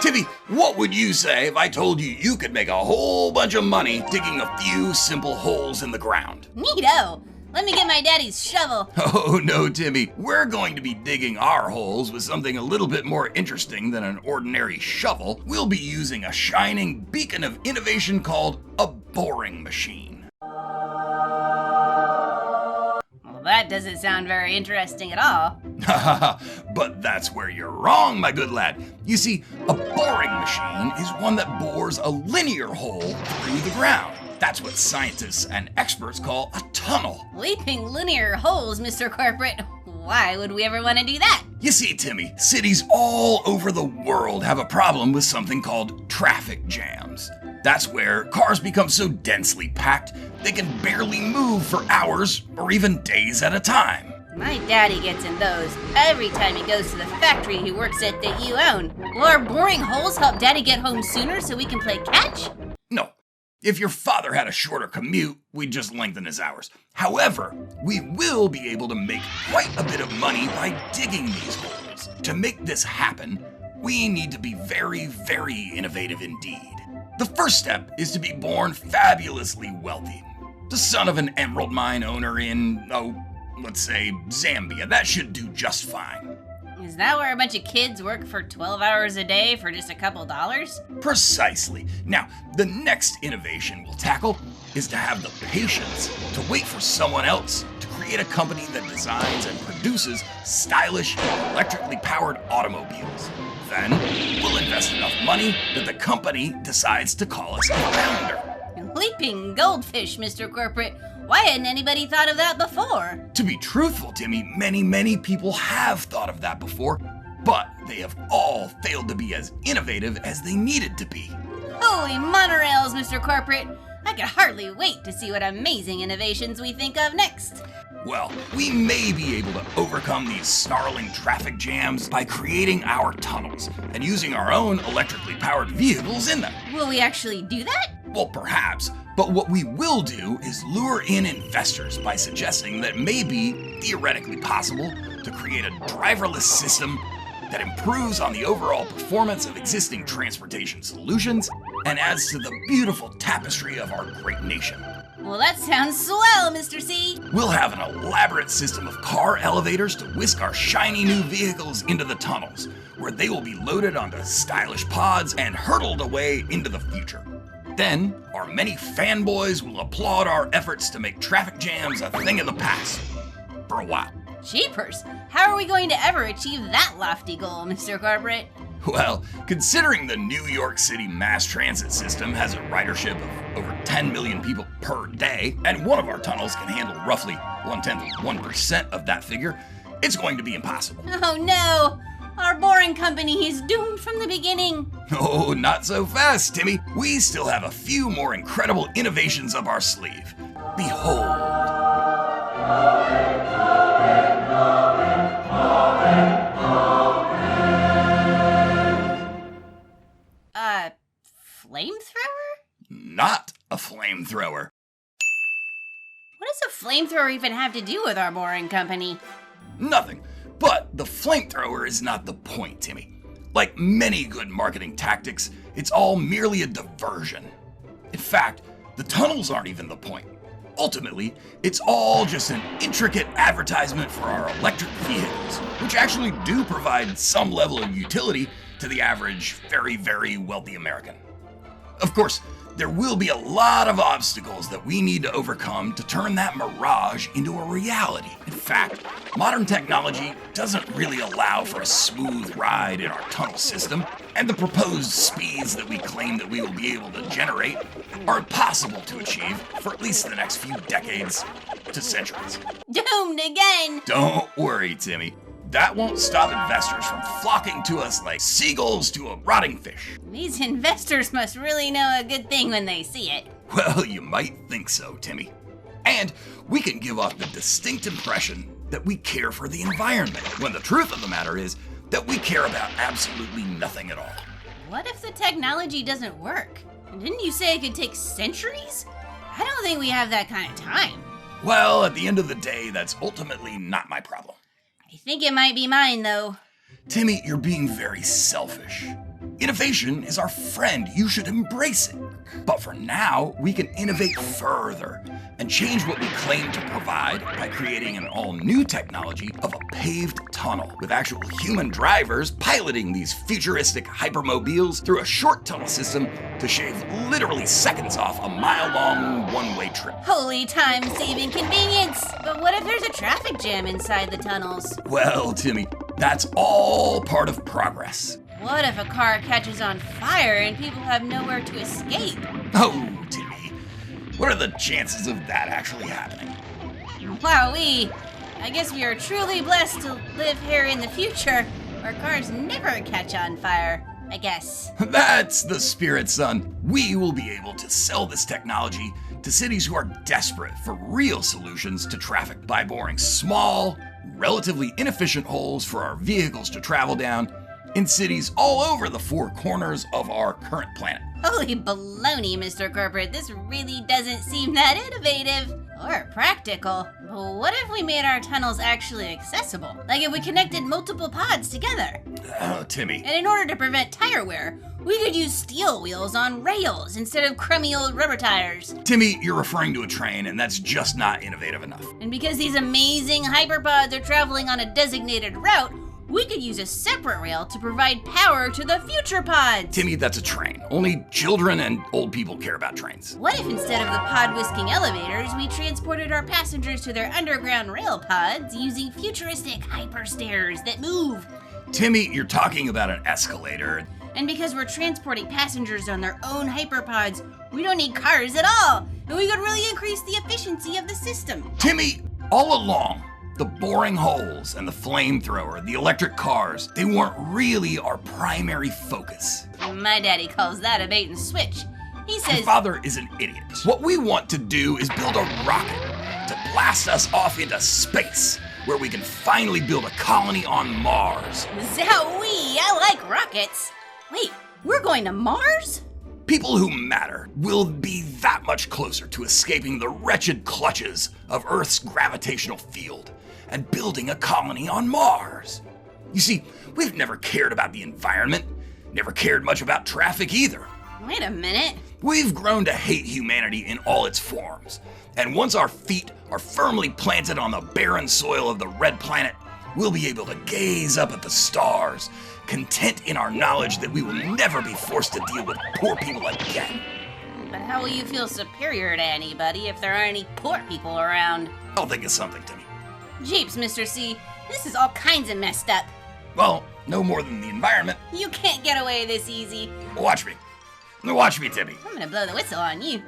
Timmy, what would you say if I told you you could make a whole bunch of money digging a few simple holes in the ground? Neato! Let me get my daddy's shovel. Oh no, Timmy. We're going to be digging our holes with something a little bit more interesting than an ordinary shovel. We'll be using a shining beacon of innovation called a boring machine. Well, that doesn't sound very interesting at all. But that's where you're wrong, my good lad. You see, a boring machine is one that bores a linear hole through the ground. That's what scientists and experts call a tunnel. Leaping linear holes, Mr. Corporate. Why would we ever want to do that? You see, Timmy, cities all over the world have a problem with something called traffic jams. That's where cars become so densely packed they can barely move for hours or even days at a time. My daddy gets in those every time he goes to the factory he works at that you own. Will our boring holes help Daddy get home sooner so we can play catch? No. If your father had a shorter commute, we'd just lengthen his hours. However, we will be able to make quite a bit of money by digging these holes. To make this happen, we need to be very, very innovative indeed. The first step is to be born fabulously wealthy. The son of an emerald mine owner in, let's say Zambia. That should do just fine. Is that where a bunch of kids work for 12 hours a day for just a couple dollars? Precisely. Now, the next innovation we'll tackle is to have the patience to wait for someone else to create a company that designs and produces stylish, electrically powered automobiles. Then, we'll invest enough money that the company decides to call us a founder. Leaping goldfish, Mr. Corporate. Why hadn't anybody thought of that before? To be truthful, Timmy, many people have thought of that before, but they have all failed to be as innovative as they needed to be. Holy monorails, Mr. Corporate. I can hardly wait to see what amazing innovations we think of next. Well, we may be able to overcome these snarling traffic jams by creating our tunnels and using our own electrically powered vehicles in them. Will we actually do that? Well, perhaps, but what we will do is lure in investors by suggesting that it may be theoretically possible to create a driverless system that improves on the overall performance of existing transportation solutions and adds to the beautiful tapestry of our great nation. Well, that sounds swell, Mr. C. We'll have an elaborate system of car elevators to whisk our shiny new vehicles into the tunnels, where they will be loaded onto stylish pods and hurtled away into the future. Then, our many fanboys will applaud our efforts to make traffic jams a thing of the past. For a while. Jeepers, how are we going to ever achieve that lofty goal, Mr. Corporate? Well, considering the New York City mass transit system has a ridership of over 10 million people per day, and one of our tunnels can handle roughly 0.1% of that figure, it's going to be impossible. Oh no! Our boring company is doomed from the beginning. Oh, not so fast, Timmy. We still have a few more incredible innovations up our sleeve. Behold. Flamethrower? Not a flamethrower. What does a flamethrower even have to do with our boring company? Nothing. But the flamethrower is not the point, Timmy. Like many good marketing tactics, it's all merely a diversion. In fact, the tunnels aren't even the point. Ultimately, it's all just an intricate advertisement for our electric vehicles, which actually do provide some level of utility to the average, very, very wealthy American. Of course, there will be a lot of obstacles that we need to overcome to turn that mirage into a reality. In fact, modern technology doesn't really allow for a smooth ride in our tunnel system, and the proposed speeds that we claim that we will be able to generate are impossible to achieve for at least the next few decades to centuries. Doomed again! Don't worry, Timmy. That won't stop investors from flocking to us like seagulls to a rotting fish. These investors must really know a good thing when they see it. Well, you might think so, Timmy. And we can give off the distinct impression that we care for the environment, when the truth of the matter is that we care about absolutely nothing at all. What if the technology doesn't work? Didn't you say it could take centuries? I don't think we have that kind of time. Well, at the end of the day, that's ultimately not my problem. I think it might be mine, though. Timmy, you're being very selfish. Innovation is our friend. You should embrace it. But for now, we can innovate further and change what we claim to provide by creating an all-new technology of a paved tunnel with actual human drivers piloting these futuristic hypermobiles through a short tunnel system to shave literally seconds off a mile-long one-way trip. Holy time-saving convenience! But what if there's a traffic jam inside the tunnels? Well, Timmy, that's all part of progress. What if a car catches on fire and people have nowhere to escape? Oh, Timmy, what are the chances of that actually happening? Wowee! I guess we are truly blessed to live here in the future, where cars never catch on fire, I guess. That's the spirit, son. We will be able to sell this technology to cities who are desperate for real solutions to traffic by boring small, relatively inefficient holes for our vehicles to travel down in cities all over the four corners of our current planet. Holy baloney, Mr. Corporate. This really doesn't seem that innovative or practical. But what if we made our tunnels actually accessible? Like if we connected multiple pods together? Oh, Timmy. And in order to prevent tire wear, we could use steel wheels on rails instead of crummy old rubber tires. Timmy, you're referring to a train, and that's just not innovative enough. And because these amazing hyperpods are traveling on a designated route, we could use a separate rail to provide power to the future pods. Timmy, that's a train. Only children and old people care about trains. What if instead of the pod-whisking elevators, we transported our passengers to their underground rail pods using futuristic hyperstairs that move? Timmy, you're talking about an escalator. And because we're transporting passengers on their own hyperpods, we don't need cars at all. And we could really increase the efficiency of the system. Timmy, all along, the boring holes and the flamethrower, the electric cars, they weren't really our primary focus. My daddy calls that a bait and switch. He Your says, father is an idiot. What we want to do is build a rocket to blast us off into space, where we can finally build a colony on Mars. Zowee, I like rockets. Wait, we're going to Mars? People who matter will be that much closer to escaping the wretched clutches of Earth's gravitational field and building a colony on Mars. You see, we've never cared about the environment, never cared much about traffic either. Wait a minute. We've grown to hate humanity in all its forms, and once our feet are firmly planted on the barren soil of the red planet, we'll be able to gaze up at the stars, content in our knowledge that we will never be forced to deal with poor people again. But how will you feel superior to anybody if there aren't any poor people around? I'll think of something, Timmy. Jeeps, Mr. C, this is all kinds of messed up. Well, no more than the environment. You can't get away this easy. Watch me. Watch me, Timmy. I'm gonna blow the whistle on you.